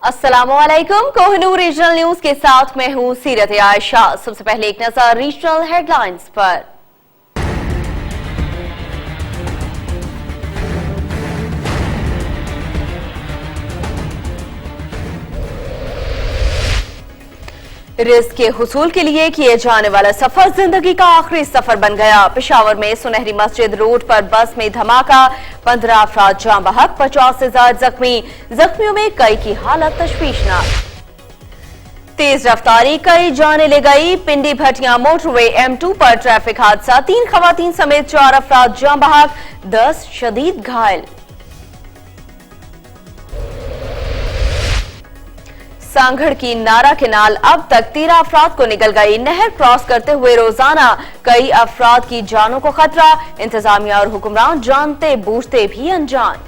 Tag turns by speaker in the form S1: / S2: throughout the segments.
S1: अस्सलामुअलैकुम। Kohinoor regional news के साथ मैं हूं सीरत आयशा। सबसे पहले एक नजर रीजनल हेडलाइंस पर। रिस्क के हुसूल के लिए किए जाने वाला सफर जिंदगी का आखिरी सफर बन गया। पेशावर में सुनहरी मस्जिद रोड पर बस में धमाका, 15 अफराद जान बहक, 50 से ज्यादा जख्मी। जख्मियों में कई की हालत तशवीशनाक। तेज रफ्तारी कई जाने ले गई। पिंडी भटिया मोटरवे M2 पर ट्रैफिक हादसा, 3 खवातीन समेत 4 अफराद जान बहक, 10 शदीद घायल। सांगड़ की नारा केनाल अब तक 13 अफराद को निकल गई। नहर क्रॉस करते हुए रोजाना कई अफराद की जानों को खतरा। इंतजामिया और हुक्मरान जानते बूझते भी अनजान।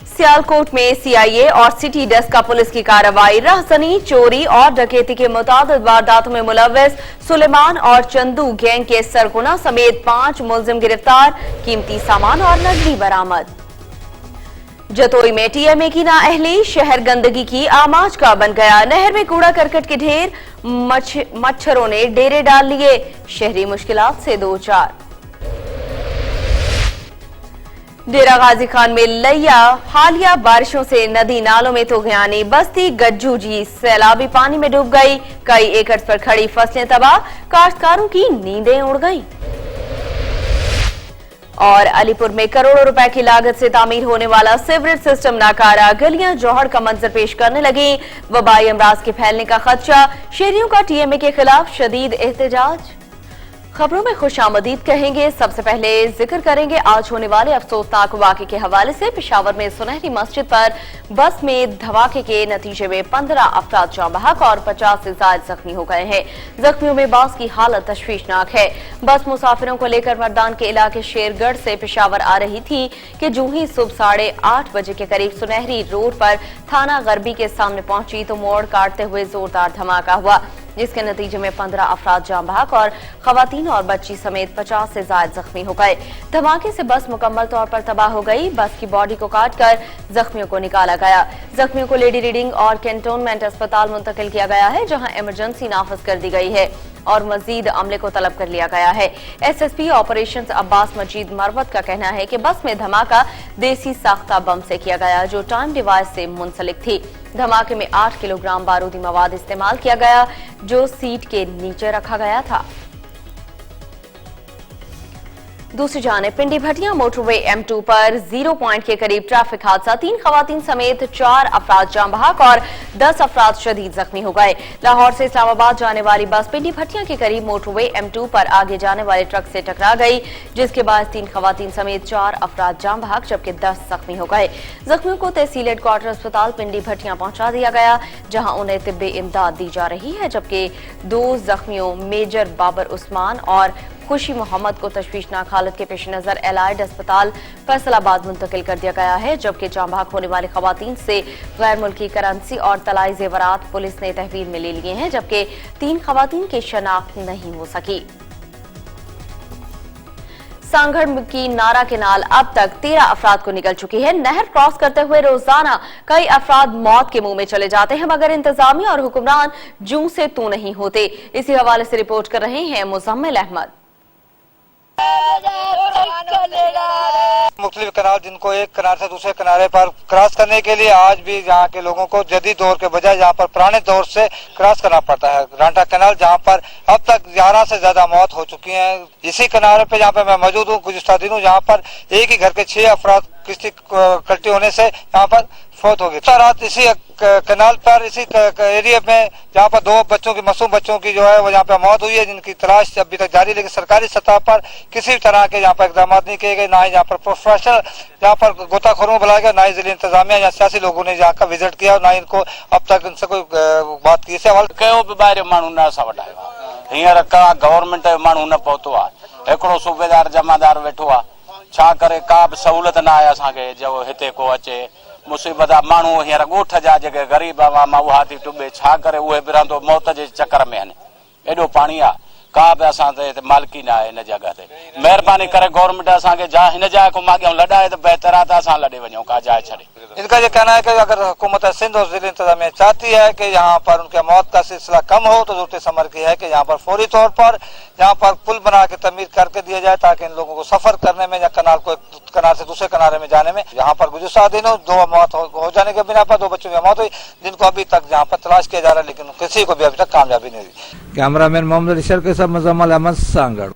S1: सियालकोट में CIA और सिटी डेस्क का पुलिस की कार्रवाई। रहसनी, चोरी और डकैती के मुतादिद वारदातों में मुलव्विस सुलेमान और चंदू गैंग के सरगुना समेत 5 मुलजिम गिरफ्तार। कीमती सामान और नकदी बरामद। जतोई में TMA की नाअहली, शहर गंदगी की आमाज का बन गया। नहर में कूड़ा करकट के ढेर, मच्छरों ने डेरे डाल लिए। शहरी मुश्किलात से दो चार। डेरा गाजी खान में लैया, हालिया बारिशों से नदी नालों में तो गयानी। बस्ती गज्जू जी सैलाबी पानी में डूब गई। कई एकड़ पर खड़ी फसलें तबाह, काश्तकारों की नींदें उड़ गईं। और अलीपुर में करोड़ों रुपए की लागत से तामीर होने वाला सीवरेज सिस्टम नाकारा, गलियां जौहर का मंजर पेश करने लगी। वबाई अमराज के फैलने का खदशा, शहरियों का TMA के खिलाफ शदीद एहतजाज। खबरों में खुशामदीद कहेंगे। सबसे पहले जिक्र करेंगे आज होने वाले अफसोसनाक वाक़े के हवाले से। पेशावर में सुनहरी मस्जिद पर बस में धमाके के नतीजे में 15 अफराद जान बहक और 50 से ज्यादा जख्मी हो गए हैं। जख्मियों में बास की हालत तशवीशनाक है। बस मुसाफिरों को लेकर मर्दान के इलाके शेरगढ़ से पेशावर आ रही थी कि जूं ही सुबह 8:30 बजे के करीब सुनहरी रोड पर थाना गरबी के सामने पहुंची तो मोड़ काटते हुए जोरदार धमाका हुआ, जिसके नतीजे में 15 अफराद जान बहक और खवातीन और बच्ची समेत 50 से ज्यादा जख्मी हो गए। धमाके से बस मुकम्मल तौर पर तबाह हो गई। बस की बॉडी को काटकर जख्मियों को निकाला गया। जख्मियों को लेडी रीडिंग और कैंटोनमेंट अस्पताल मुंतकिल किया गया है, जहां इमरजेंसी नाफिज कर दी गई है और मजीद अमले को तलब कर लिया गया है। SSP ऑपरेशंस अब्बास मजीद मरवत का कहना है कि बस में धमाका देसी साख्ता बम से किया गया, जो टाइम डिवाइस से मुंसलिक थी। धमाके में 8 किलोग्राम बारूदी मवाद इस्तेमाल किया गया, जो सीट के नीचे रखा गया था। दूसरी जानिब पिंडी भटिया मोटरवे M2 पर 0 पॉइंट के करीब ट्रैफिक हादसा, 3 खवातीन समेत 4 अफराद जान बहक और 10 अफराद शदीद जख्मी हो गए। लाहौर से इस्लामाबाद जाने वाली बस पिंडी भटिया के करीब मोटरवे M2 पर आगे जाने वाले ट्रक से टकरा गई, जिसके बाद 3 खवातीन समेत 4 अफराद जान बहक जबकि 10 जख्मी हो गए। जख्मियों को तहसील हेडक्वार्टर अस्पताल पिंडी भटिया पहुंचा दिया गया, जहां उन्हें तिब्बी इमदाद दी जा रही है, जबकि 2 जख्मियों मेजर बाबर उस्मान और खुशी मोहम्मद को तशवीशनाक हालत के पेश नजर एलाइड अस्पताल फैसलाबाद मुंतकिल कर दिया गया है। जबकि जान बहक होने वाली खवातीन से गैर मुल्की करेंसी और तलाई जेवरात पुलिस ने तहवील में ले लिए हैं, जबकि 3 खवातीन की शनाख्त नहीं हो सकी। सांगड़ की नारा केनाल अब तक 13 अफराद को निकल चुकी है। नहर क्रॉस करते हुए रोजाना कई अफराद मौत के मुंह में चले जाते हैं, मगर इंतजामिया और हुक्मरान जूं से तू नहीं होते। इसी हवाले से रिपोर्ट कर रहे हैं मुजम्मिल अहमद।
S2: मुख्तलिफ कनाल, जिनको एक किनारे से दूसरे किनारे पर क्रॉस करने के लिए आज भी यहाँ के लोगों को जदीद दौर के बजाय यहाँ पर पुराने दौर से क्रॉस करना पड़ता है। रांटा कनाल, जहाँ पर अब तक 11 से ज्यादा मौत हो चुकी है। इसी किनारे पे जहाँ पे मैं मौजूद हूँ गुज़िश्ता दिनों, जहाँ पर एक ही घर के 6 अफराद किश्ती कल्टी होने से यहाँ पर फौत हो गई। रात इसी कनाल पर, इसी एरिया में जहाँ पर 2 बच्चों की, मासूम बच्चों की जो है वो यहाँ पे मौत हुई है, जिनकी तलाश अभी तक जारी, लेकिन सरकारी सतह पर किसी भी तरह के यहाँ पर इकदाम नहीं किए गए। ना ही यहाँ पर प्रोफेशनल यहाँ पर गोताखोरों को बुलाया गया, ना ही जिले इंतजामिया या सियासी लोगों ने यहाँ का विजिट किया, और ना ही इनको अब तक इनसे कोई बात की।
S3: हींअर का गवर्नमेंट जो माण्हू न पहुतो आहे, हिकिड़ो सूबेदार जमादार वेठो आहे, छा करे का बि सहूलियत न आहे असांखे जो हिते को अचे। मुसीबत आहे, माण्हू हींअर ॻोठ जा जेके ग़रीब आवाम आहे उहा थी टुॿे, छा करे उहे बि रहंदो मौत जे चकर में आहिनि। एॾो पाणी आहे, का बि असां ते मालिकी न आहे हिन जॻह ते। महिरबानी करे गवर्नमेंट असांखे हिन जाइ को माॻियां लॾाए त बहितर आहे त असां लॾे वञूं का जाइ छॾे।
S2: इनका ये कहना है कि अगर हुकूमत सिंध और जिला इंतजामिया चाहती है कि यहाँ पर उनके मौत का सिलसिला कम हो तो जरूरत समर की है कि यहाँ पर फौरी तौर पर यहाँ पर पुल बना के तमीर करके दिया जाए ताकि इन लोगों को सफर करने में या कनाल से दूसरे किनारे में जाने में। यहाँ पर गुज़श्ता दिनों 2 मौत हो जाने के बिना पर 2 बच्चों की मौत हुई जिनको अभी तक यहाँ पर तलाश किया जा रहा है लेकिन किसी को भी अभी तक कामयाबी नहीं हुई।
S4: कैमरामैन मोहम्मद इशर के साथ मुजम्मल अहमद सांगड़।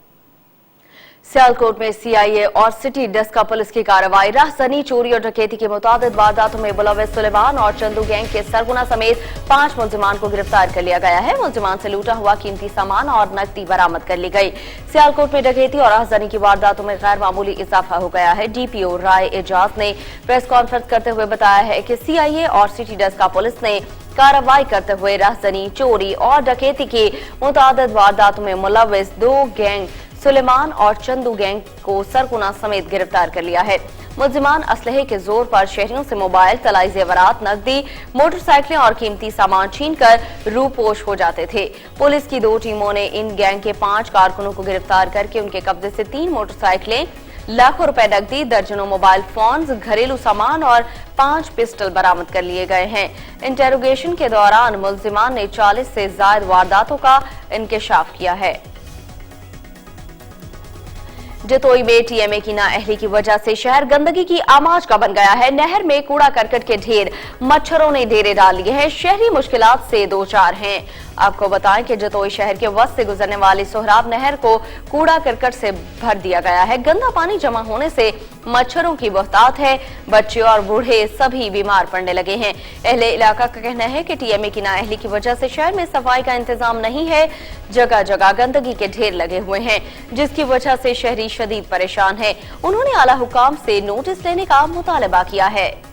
S1: सियालकोट में सीआईए और सिटी डेस्क का पुलिस की कार्रवाई। राहजनी, चोरी और डकैती की मुतादिद वारदातों में मुलव्विस सुलेमान और चंदू गैंग के सरगुना समेत 5 मुलजिमान को गिरफ्तार कर लिया गया है। मुलजिमान से लूटा हुआ कीमती सामान और नकदी बरामद कर ली गई। सियालकोट में डकैती और राहजनी की वारदातों में गैर मामूली इजाफा हो गया है। डीपीओ राय एजाज ने प्रेस कॉन्फ्रेंस करते हुए बताया है कि सीआईए और सिटी डेस्क का पुलिस ने कार्रवाई करते हुए राहजनी, चोरी और डकैती की मुतादिद वारदातों में मुलव्विस 2 गैंग सुलेमान और चंदू गैंग को सरगुना समेत गिरफ्तार कर लिया है। मुलजिमान असलहे के जोर पर शहरियों से मोबाइल, तलाई जेवरात, नकदी, मोटरसाइकिलें और कीमती सामान छीनकर रूपोश हो जाते थे। पुलिस की 2 टीमों ने इन गैंग के 5 कारकुनों को गिरफ्तार करके उनके कब्जे से 3 मोटरसाइकिलें, लाखों रुपए नकदी, दर्जनों मोबाइल फोन्स, घरेलू सामान और 5 पिस्टल बरामद कर लिए गए हैं। इंटेरोगेशन के दौरान मुलजिमान ने 40 से ज्यादा वारदातों का इंकशाफ किया है। जतोई में टीएमए की नाअहली की वजह से शहर गंदगी की आमाज का बन गया है। नहर में कूड़ा करकट के ढेर, मच्छरों ने डेरे डाल लिए हैं। शहरी मुश्किलात से 2-4 हैं। आपको बताएं कि जतोई शहर के वस्त से गुजरने वाली सोहराब नहर को कूड़ा करकट से भर दिया गया है। गंदा पानी जमा होने से मच्छरों की बहुतायत है। बच्चे और बूढ़े सभी बीमार पड़ने लगे हैं। अहले इलाका का कहना है कि टीएमए की नाअहली की वजह से शहर में सफाई का इंतजाम नहीं है। जगह जगह गंदगी के ढेर लगे हुए हैं जिसकी वजह से शहरी शदीद परेशान है। उन्होंने आला हुकाम से नोटिस लेने का मुतालबा किया है।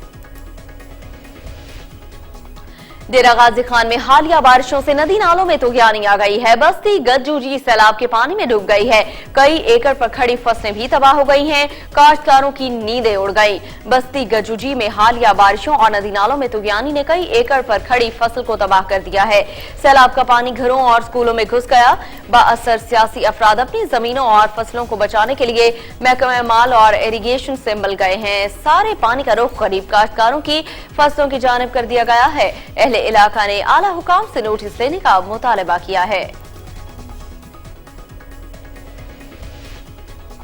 S1: डेरा गाजी खान में हालिया बारिशों से नदी नालों में तुगयानी आ गई है। बस्ती गज्जूजी सैलाब के पानी में डूब गई है। कई एकड़ पर खड़ी फसलें भी तबाह हो गई हैं। काश्तकारों की नींदें उड़ गई। बस्ती गज्जूजी में हालिया बारिशों और नदी नालों में तुगयानी ने कई एकड़ पर खड़ी फसल को तबाह कर दिया है। सैलाब का पानी घरों और स्कूलों में घुस गया। बाअसर सियासी अफराद अपनी जमीनों और फसलों को बचाने के लिए महकमा माल और इरिगेशन से मिल गए हैं। सारे पानी का रुख गरीब काश्तकारों की फसलों की जानिब कर दिया गया है। अहले इलाका ने आला हुकाम से नोटिस लेने का मुतालबा किया है।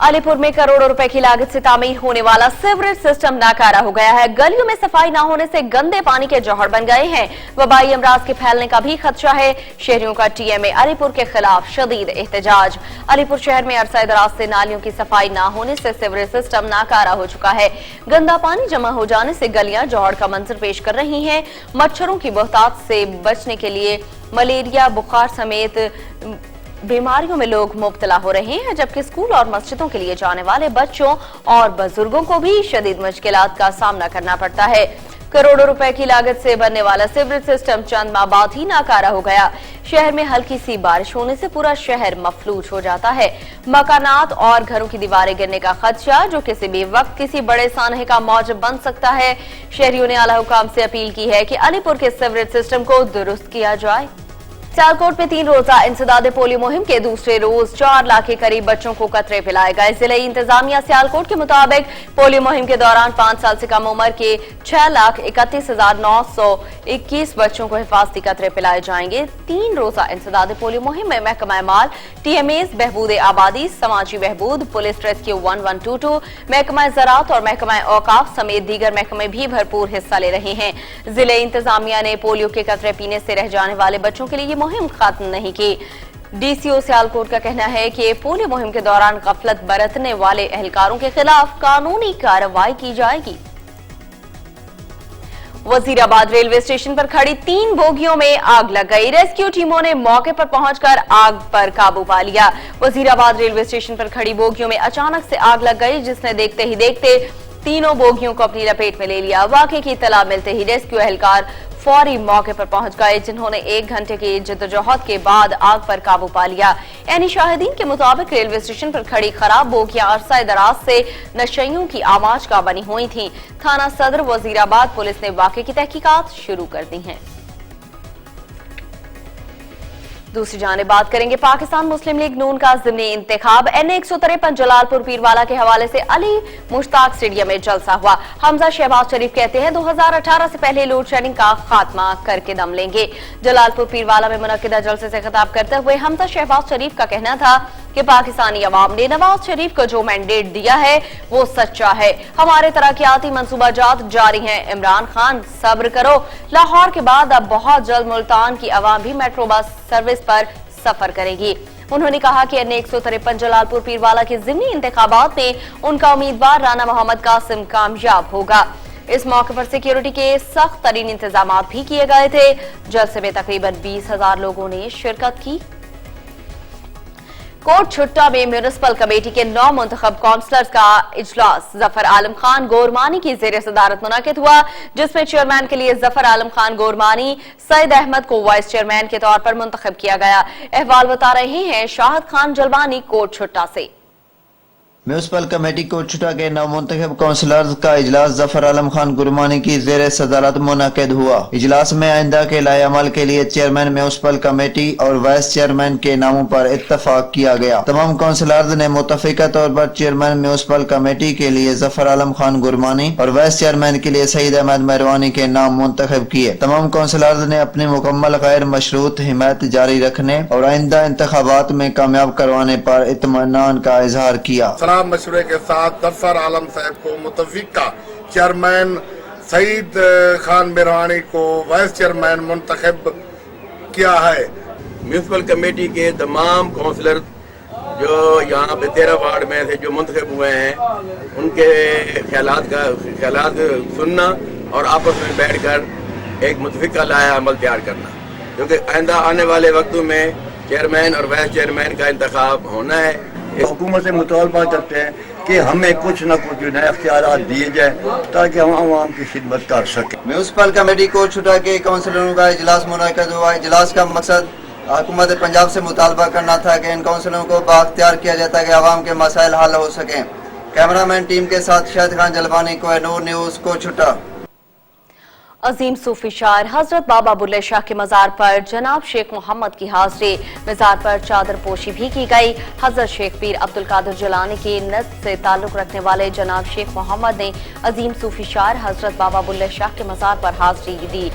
S1: अलीपुर में करोड़ों रुपए की लागत से तामीर होने वाला सीवरेज सिस्टम नाकारा हो गया है। गलियों में सफाई न होने से गंदे पानी के जौहर बन गए हैं। वबाई अमराज के फैलने का भी खदशा है। शहरियों का टीएमए अलीपुर के खिलाफ शदीद एहतजाज। अलीपुर शहर में अरसा दराज से नालियों की सफाई न होने से सीवरेज सिस्टम नाकारा हो चुका है। गंदा पानी जमा हो जाने से गलियां जौहर का मंजर पेश कर रही हैं। मच्छरों की बहुतायत से बचने के लिए मलेरिया, बुखार समेत बीमारियों में लोग मुब्तला हो रहे हैं, जबकि स्कूल और मस्जिदों के लिए जाने वाले बच्चों और बुजुर्गों को भी शदीद मुश्किलात का सामना करना पड़ता है। करोड़ों रुपए की लागत से बनने वाला सीवरेज सिस्टम चंद माह बाद ही नाकारा हो गया। शहर में हल्की सी बारिश होने से पूरा शहर मफलूज हो जाता है। मकानात और घरों की दीवारें गिरने का खदशा जो किसी भी वक्त किसी बड़े सानहे का मौजब बन सकता है। शहरियों ने आला हुकाम से अपील की है कि अलीपुर के सीवरेज सिस्टम को दुरुस्त किया जाए। सियालकोट में 3 रोजा इंसदाद पोलियो मुहिम के दूसरे रोज 4 लाख के करीब बच्चों को कतरे पिलाए गए। जिले इंतजामिया सियालकोट के मुताबिक पोलियो मुहिम के दौरान 5 साल से कम उम्र के 6,31,921 बच्चों को हिफाजती कतरे पिलाए जाएंगे। 3 रोजा इंसदाद पोलियो मुहिम में महकमा माल, टीएमएस, बहबूद आबादी, समाजी बहबूद, पुलिस रेस्क्यू 1122, महकमा ज़राअत और महकमा औकाफ समेत दीगर महकमे भी भरपूर हिस्सा ले रहे हैं। जिले इंतजामिया ने पोलियो के कतरे पीने से रह जाने वाले बच्चों के लिए मुहिम खत्म नहीं की। डीसीओ सियालकोट का कहना है कि पोलियो मुहिम के दौरान गफलत बरतने वाले एहलकारों के खिलाफ कानूनी कार्रवाई की जाएगी। वजीराबाद रेलवे स्टेशन पर खड़ी 3 बोगियों में आग लग गई। रेस्क्यू टीमों ने मौके पर पहुंचकर आग पर काबू पा लिया। वजीराबाद रेलवे स्टेशन पर खड़ी बोगियों में अचानक से आग लग गई, जिसने देखते ही देखते तीनों बोगियों को अपनी लपेट में ले लिया। वाकये की इत्तला मिलते ही रेस्क्यू एहलकार फौरी मौके पर पहुंच गए, जिन्होंने 1 घंटे की जद्दोजहद के बाद आग पर काबू पा लिया। यानी शाहिदीन के मुताबिक रेलवे स्टेशन पर खड़ी खराब बोगियां अरसा दराज से नशइयों की आवाज का बनी हुई थीं। थाना सदर वजीराबाद पुलिस ने वाकये की तहकीकात शुरू कर दी हैं। दूसरी जानिब बात करेंगे पाकिस्तान मुस्लिम लीग नून का ज़िमनी इंतखाब NA 153 जलालपुर पीरवाला के हवाले से अली मुश्ताक स्टेडियम में जलसा हुआ। हमजा शहबाज शरीफ कहते हैं 2018 से पहले लोड शेडिंग का खात्मा करके दम लेंगे। जलालपुर पीरवाला में मुनक्किदा जलसे से खिताब करते हुए हमजा शहबाज शरीफ का कहना था कि पाकिस्तानी अवाम ने नवाज शरीफ को जो मैंडेट दिया है वो सच्चा है। हमारे तरक्याती मंसूबाजात जारी हैं। इमरान खान सब्र करो। लाहौर के बाद अब बहुत जल्द मुल्तान की अवाम भी मेट्रो बस सर्विस पर सफर करेगी। उन्होंने कहा कि NA 153 जलालपुर पीरवाला के ज़िमनी इंतखाबात में उनका उम्मीदवार राना मोहम्मद कासिम कामयाब होगा। इस मौके पर सिक्योरिटी के सख्त तरीन इंतजाम भी किए गए थे। जलसे में तकरीबन 20,000 लोगों ने शिरकत की। कोट छुट्टा में म्यूनिसिपल कमेटी के 9 मुंतखब काउंसलर्स का इजलास जफर आलम खान गोरमानी की ज़ेर सदारत मुनाकिद हुआ, जिसमें चेयरमैन के लिए जफर आलम खान गोरमानी, सईद अहमद को वाइस चेयरमैन के तौर पर मुंतखब किया गया। अहवाल बता रहे हैं शाहिद खान जलवानी कोट छुट्टा से।
S5: म्यूनिसिपल कमेटी कोट छुट्टा के नवमुंतखब काउंसलर्स का इजलास जफर आलम खान गुरमानी की ज़ेर सदारत मुनक़िद हुआ। इजलास में आइंदा के लाए अमल के लिए चेयरमैन म्यूनिसिपल कमेटी और वाइस चेयरमैन के नामों पर इत्तफाक किया गया। तमाम काउंसलर्स ने मुतफ़िका तौर पर चेयरमैन म्यूनिसिपल कमेटी के लिए जफर आलम खान गुरमानी और वाइस चेयरमैन के लिए सईद अहमद मेहरवानी के नाम मुंतखब किए। तमाम काउंसलर्स ने अपनी मुकम्मल गैर मशरूत हिमायत जारी रखने और आइंदा इंतखाबात में कामयाब करवाने पर इत्मीनान का इजहार किया।
S6: मशवरे के साथ जफर आलम साहब को मुतफ़िका चेयरमैन, सईद खान मेहरवानी को वाइस चेयरमैन मुंतखब किया है।
S7: म्यूनिसिपल कमेटी के तमाम काउंसलर जो यहाँ पे 13 वार्ड में से जो मुंतखब हुए हैं, उनके ख्यालात सुनना और आपस में बैठकर एक मुतफ़िका लाया अमल तैयार करना, क्योंकि आइंदा आने वाले वक्तों में चेयरमैन और वाइस चेयरमैन का इंतखाब होना है।
S8: हुकूमत से मुतालबा करते हैं कि हमें कुछ न कुछ नए अख्तियारात दिए जाए ताकि हम आवाम की खिदमत कर सकें।
S5: म्यूनिसिपल कमेटी कोट छुट्टा के काउंसलरों का इजलास मुनक़िद हुआ। इजलास का मकसद हुकूमत पंजाब से मुतालबा करना था कि इन काउंसलरों को बाख्तियार किया जाए ताकि आवाम के मसाइल हल हो सकें। कैमरामैन टीम के साथ शाहिद खान जलवानी को नूर न्यूज़ कोट छुट्टा।
S1: अजीम सूफी शायर हजरत बाबा बुल्ले शाह के मजार पर जनाब शेख मोहम्मद की हाजिरी। मजार पर चादर पोशी भी की गई। हजरत शेख पीर अब्दुल कादिर जिलानी के नस्ब से ताल्लुक रखने वाले जनाब शेख मोहम्मद ने अजीम सूफी शायर हजरत बाबा बुल्ले शाह के मजार पर हाजिरी दी।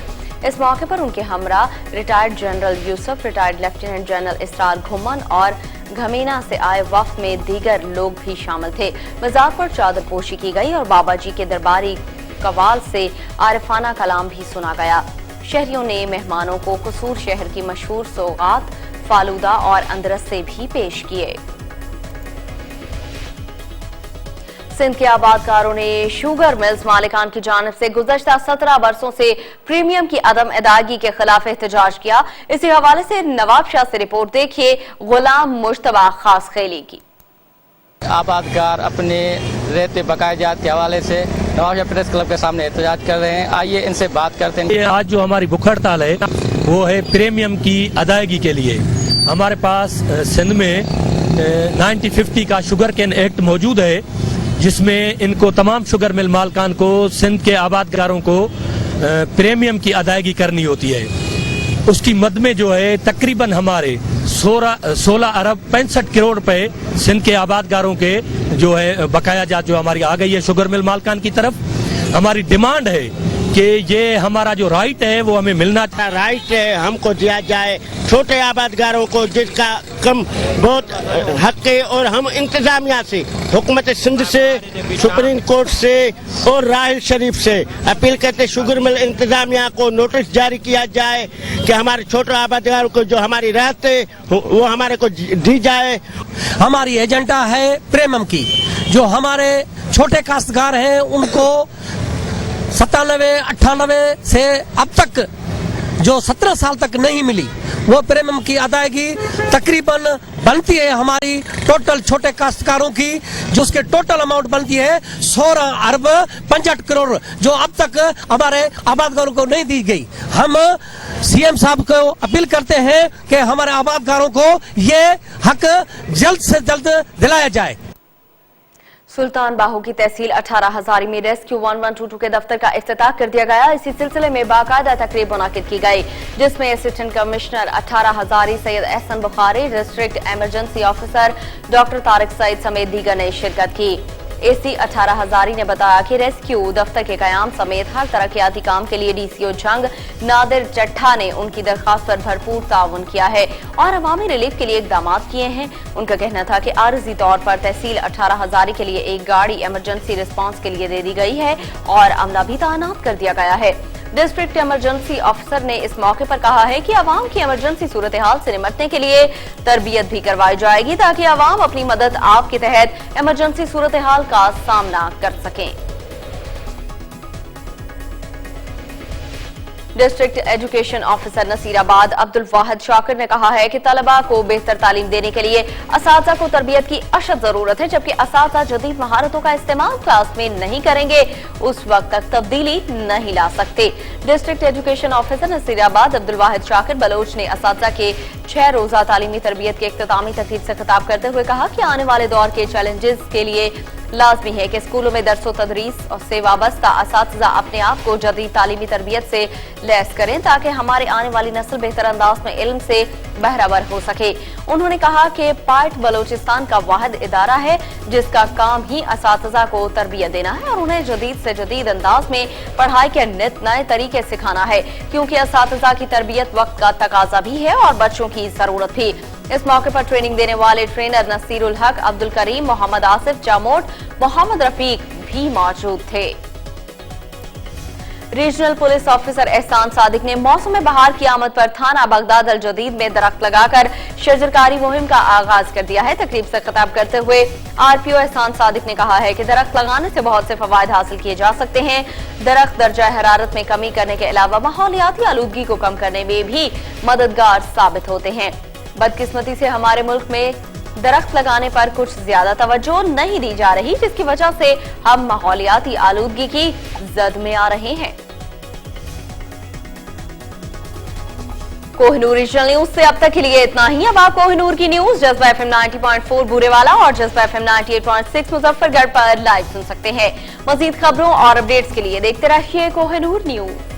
S1: इस मौके पर उनके हमरा retired general Yusuf, retired lieutenant general Israr Ghuman और घमीना से आए वफ्द में दीगर लोग भी शामिल थे। मजार पर चादर पोशी की गई और बाबा जी के दरबारी कवाल से आरिफाना कलाम भी सुना गया। शहरियों ने मेहमानों को कसूर शहर की मशहूर सौगात, फालूदा और अंदरसे भी पेश किए। सिंध के आबादकारों ने शुगर मिल्स मालिकान की जानिब से गुज़श्ता 17 बरसों से प्रीमियम की अदम अदायगी के खिलाफ एहतजाज किया। इसी हवाले से नवाब शाह से रिपोर्ट देखिए गुलाम मुश्तबा खास खेली की।
S9: आबादकार अपने रहते बकायाजात के हवाले से नवाब शाह प्रेस क्लब के सामने एहतजाज कर रहे हैं। आइए इनसे बात करते हैं।
S10: आज जो हमारी भूख हड़ताल है वो है प्रीमियम की अदायगी के लिए। हमारे पास सिंध में 1950 का शुगर कैन एक्ट मौजूद है, जिसमें इनको तमाम शुगर मिल मालकान को, सिंध के आबादकारों को प्रीमियम की अदायगी करनी होती है। उसकी मद में जो है तकरीबन हमारे 16 अरब 65 करोड़ रुपए सिंध के आबादकारों के जो है बकाया जात जो हमारी आ गई है शुगर मिल मालकान की तरफ। हमारी डिमांड है कि ये हमारा जो राइट है वो हमें मिलना चाहिए।
S11: राइट है हमको दिया जाए, छोटे आबादगारों को जिसका कम बहुत हक है। और हम इंतजामिया से, हुकूमत सिंध से, सुप्रीम कोर्ट से और राहिल शरीफ से अपील करते शुगर मिल इंतजामिया को नोटिस जारी किया जाए कि हमारे छोटे आबादगारों को जो हमारी राहत है वो हमारे को दी जाए।
S10: हमारी एजेंडा है प्रीमियम की। जो हमारे छोटे काश्तकार हैं उनको 97-98 से अब तक जो 17 साल तक नहीं मिली, वो प्रीमियम की अदायगी तकरीबन बनती है हमारी टोटल छोटे काश्तकारों की, जो उसके टोटल अमाउंट बनती है 16 अरब 65 करोड़, जो अब तक हमारे आबादकारों को नहीं दी गई। हम सीएम साहब को अपील करते हैं कि हमारे आबादकारों को ये हक जल्द से जल्द दिलाया जाए।
S1: सुल्तान बाहू की तहसील 18 हजारी में रेस्क्यू 1122 के दफ्तर का इफ्तिताह कर दिया गया। इसी सिलसिले में बाकायदा तकरीब मुनाकिद की गई, जिसमें assistant commissioner 18 Hazari Syed Ehsan Bukhari, district emergency officer doctor Tariq Saeed समेत दीगर ने शिरकत की। एसी 18 हजारी ने बताया कि रेस्क्यू दफ्तर के कयाम समेत हर तरक्याती काम के लिए डीसीओ जंग नादिर चट्ठा ने उनकी दरखास्त पर भरपूर ताउन किया है और अवामी रिलीफ के लिए इकदाम किए हैं। उनका कहना था कि आरजी तौर पर तहसील 18 हजारी के लिए एक गाड़ी इमरजेंसी रिस्पांस के लिए दे दी गई है और अमला भी तैनात कर दिया गया है। डिस्ट्रिक्ट इमरजेंसी ऑफिसर ने इस मौके पर कहा है कि अवाम की इमरजेंसी सूरत हाल से निपटने के लिए तरबियत भी करवाई जाएगी ताकि अवाम अपनी मदद आप के तहत इमरजेंसी सूरत हाल का सामना कर सकें। District education officer Naseerabad Abdul Wahid Shakir ने कहा है कि तलबा को बेहतर तालीम देने के लिए असातिज़ा को तरबियत की अशद जरूरत है। जबकि असातिज़ा जदीद महारतों का इस्तेमाल क्लास में नहीं करेंगे उस वक्त तक तब्दीली नहीं ला सकते। District education officer Naseerabad Abdul Wahid Shakir Baloch ने असातिज़ा के 6 रोजा तालीमी तरबियत के इख्तितामी तकरीब से खिताब करते हुए कहा कि आने वाले दौर के चैलेंजेस के लिए लाजमी है कि स्कूलों में दरसो तदरीस से वाबस्ता असातिज़ा अपने आप को जदीद तालीमी तरबियत से लैस करें ताकि हमारे आने वाली नस्ल बेहतर अंदाज में इल्म से बहरावर हो सके। उन्होंने कहा कि पार्ट बलोचिस्तान का वाहिद इदारा है जिसका काम ही असातिज़ा को तरबियत देना है और उन्हें जदीद से जदीद अंदाज में पढ़ाई के नित नए तरीके सिखाना है, क्योंकि असातिज़ा की तरबियत वक्त का तकाजा भी है और बच्चों की जरूरत भी। इस मौके पर ट्रेनिंग देने वाले ट्रेनर नसीरुल हक, अब्दुल करीम, मोहम्मद आसिफ जामोट, मोहम्मद रफीक भी मौजूद थे। रीजनल पुलिस ऑफिसर एहसान सादिक ने मौसम बहार की आमद पर थाना बगदाद अल जदीद में दरख्त लगाकर शजरकारी मुहिम का आगाज कर दिया है। तकरीब से खिताब करते हुए आरपीओ एहसान सादिक ने कहा है कि दरख्त लगाने से बहुत से फवायद हासिल किए जा सकते हैं। दरख्त दर्जा हरारत में कमी करने के अलावा माहौलियाती आलूदगी को कम करने में भी मददगार साबित होते हैं। बदकिस्मती से हमारे मुल्क में दरख्त लगाने पर कुछ ज्यादा तवज्जो नहीं दी जा रही, जिसकी वजह से हम माहौलियाती आलूदगी की जद में आ रहे हैं। कोहिनूर रीजनल न्यूज से अब तक के लिए इतना ही। अब आप कोहिनूर की न्यूज जज्बा FM 90.4 बूरेवाला और जज्बा FM 98.6 मुजफ्फरगढ़ पर लाइव सुन सकते हैं। मजीद खबरों और अपडेट्स के लिए देखते रहिए कोहिनूर न्यूज।